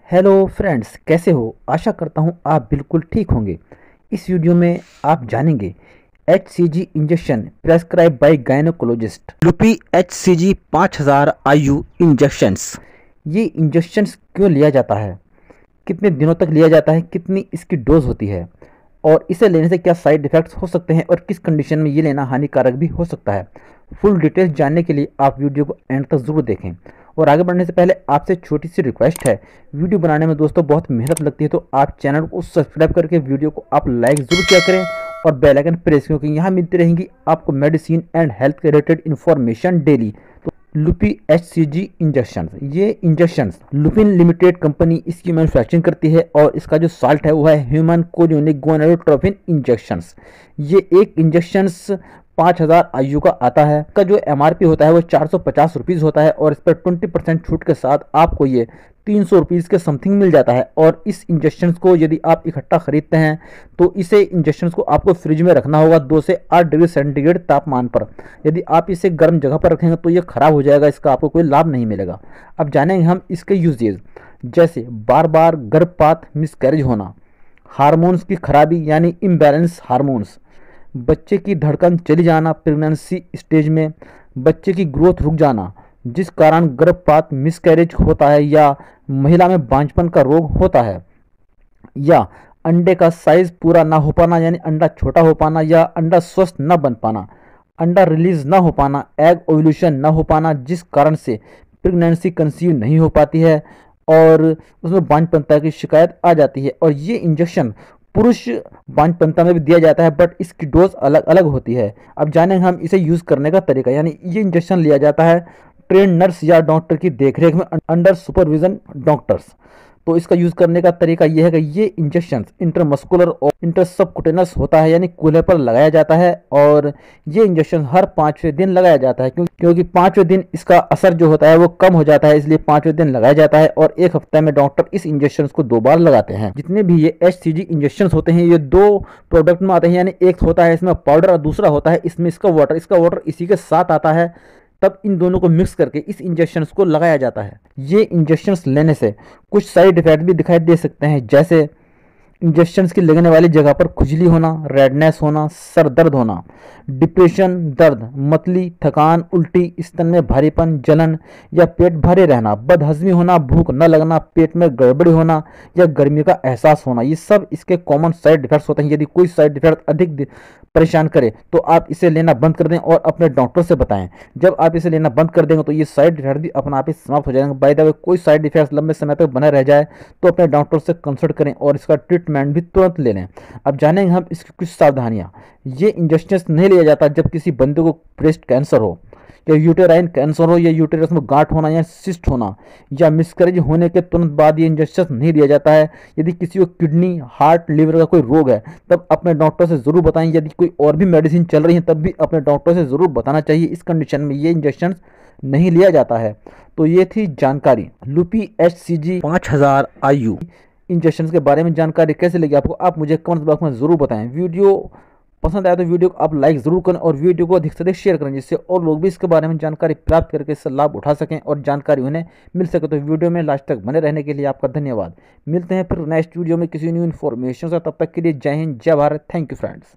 Hello friends, कैसे हो? आशा करता हूँ आप बिल्कुल ठीक होंगे। इस वीडियो में आप जानेंगे HCG injection prescribe by gynaecologist Lupi HCG 5000 IU injections. ये इंजेक्शंस क्यों लिया जाता है, कितने दिनों तक लिया जाता है, कितनी इसकी डोज होती है और इसे लेने से क्या साइड इफ़ेक्ट्स हो सकते हैं और किस कंडीशन में ये लेना हानिकारक भी हो सकता है। फुल डिटेल्स जानने के लिए आप वीडियो को एंड तक ज़रूर देखें। और आगे बढ़ने से पहले आपसे छोटी सी रिक्वेस्ट है, वीडियो बनाने में दोस्तों बहुत मेहनत लगती है, तो आप चैनल को सब्सक्राइब करके वीडियो को आप लाइक ज़रूर किया करें और बेल आइकन प्रेस, क्योंकि यहाँ मिलती रहेंगी आपको मेडिसिन एंड हेल्थ के रिलेटेड इन्फॉर्मेशन डेली। तो लुपी HCG इंजेक्शन, ये इंजेक्शंस लुपिन लिमिटेड कंपनी इसकी मैन्युफैक्चरिंग करती है और इसका जो साल्ट है वो है ह्यूमन कोरियोनिक गोनाडोट्रोपिन इंजेक्शंस। ये एक इंजेक्शंस 5000 IU का आता है। का जो MRP होता है वो 450 रुपीज़ होता है और इस पर 20% छूट के साथ आपको ये 300 रुपीज़ के समथिंग मिल जाता है। और इस इंजेक्शंस को यदि आप इकट्ठा खरीदते हैं तो इसे इंजेक्शंस को आपको फ्रिज में रखना होगा 2 से 8 डिग्री सेंटीग्रेड तापमान पर। यदि आप इसे गर्म जगह पर रखेंगे तो ये खराब हो जाएगा, इसका आपको कोई लाभ नहीं मिलेगा। अब जानेंगे हम इसके यूजेज, जैसे बार बार गर्भपात, मिसकैरेज होना, हार्मोन्स की खराबी यानी इम्बैलेंस हार्मोन्स, बच्चे की धड़कन चली जाना प्रेगनेंसी स्टेज में, बच्चे की ग्रोथ रुक जाना जिस कारण गर्भपात मिसकैरेज होता है या महिला में बांझपन का रोग होता है, या अंडे का साइज पूरा ना हो पाना यानी अंडा छोटा हो पाना या अंडा स्वस्थ न बन पाना, अंडा रिलीज ना हो पाना, एग ओव्यूलेशन ना हो पाना जिस कारण से प्रेगनेंसी कंसीव नहीं हो पाती है और उसमें बांझपनता की शिकायत आ जाती है। और ये इंजेक्शन पुरुष बांझपनता में भी दिया जाता है, बट इसकी डोज अलग अलग होती है। अब जानेंगे हम इसे यूज़ करने का तरीका, यानी ये इंजेक्शन लिया जाता है ट्रेन नर्स या डॉक्टर की देखरेख में अंडर सुपरविजन डॉक्टर्स। तो इसका यूज़ करने का तरीका यह है कि ये इंजेक्शन इंटरमस्कुलर और इंटरसबकुटेनस होता है, यानी कूल्हे पर लगाया जाता है और ये इंजेक्शन हर 5वें दिन लगाया जाता है, क्योंकि 5वें दिन इसका असर जो होता है वो कम हो जाता है, इसलिए 5वें दिन लगाया जाता है। और एक हफ्ते में डॉक्टर इस इंजेक्शन को 2 बार लगाते हैं। जितने भी ये HCG इंजेक्शन होते हैं ये 2 प्रोडक्ट में आते हैं, यानी एक होता है इसमें पाउडर और दूसरा होता है इसमें इसका वाटर इसी के साथ आता है। तब इन दोनों को मिक्स करके इस इंजेक्शंस को लगाया जाता है। ये इंजेक्शंस लेने से कुछ साइड इफेक्ट भी दिखाई दे सकते हैं, जैसे इंजेक्शंस की लगने वाली जगह पर खुजली होना, रेडनेस होना, सर दर्द होना, डिप्रेशन, दर्द, मतली, थकान, उल्टी, स्तन में भारीपन, जलन या पेट भरे रहना, बदहजमी होना, भूख न लगना, पेट में गड़बड़ी होना या गर्मी का एहसास होना, ये सब इसके कॉमन साइड इफेक्ट्स होते हैं। यदि कोई साइड इफेक्ट अधिक परेशान करे तो आप इसे लेना बंद कर दें और अपने डॉक्टर से बताएं। जब आप इसे लेना बंद कर देंगे तो ये साइड इफेक्ट भी अपना आप ही समाप्त हो जाएंगे। बाय द वे, कोई साइड इफेक्ट लंबे समय तक बना रह जाए तो अपने डॉक्टर से कंसल्ट करें और इसका ट्रीटमेंट भी तुरंत ले लें। अब जानेंगे हम इसकी कुछ सावधानियाँ। ये इंजेक्शन नहीं लिया जाता जब किसी बंदे को ब्रेस्ट कैंसर हो या यूटेराइन कैंसर हो या यूटेरस में गांठ होना या सिस्ट होना या मिसकैरेज होने के तुरंत बाद ये इंजेक्शन नहीं दिया जाता है। यदि किसी को किडनी, हार्ट, लीवर का कोई रोग है तब अपने डॉक्टर से ज़रूर बताएं। यदि कोई और भी मेडिसिन चल रही है तब भी अपने डॉक्टर से ज़रूर बताना चाहिए। इस कंडीशन में ये इंजेक्शन नहीं लिया जाता है। तो ये थी जानकारी लुपी HCG 5000 IU इंजेक्शन के बारे में। जानकारी कैसे लगी आपको आप मुझे कमेंट बॉक्स में ज़रूर बताएं। वीडियो पसंद आया तो वीडियो को आप लाइक ज़रूर करें और वीडियो को अधिक से अधिक शेयर करें, जिससे और लोग भी इसके बारे में जानकारी प्राप्त करके इससे लाभ उठा सकें और जानकारी उन्हें मिल सके। तो वीडियो में लास्ट तक बने रहने के लिए आपका धन्यवाद। मिलते हैं फिर नेक्स्ट वीडियो में किसी न्यू इन्फॉर्मेशन से, तब तक के लिए जय हिंद, जय भारत। Thank you friends.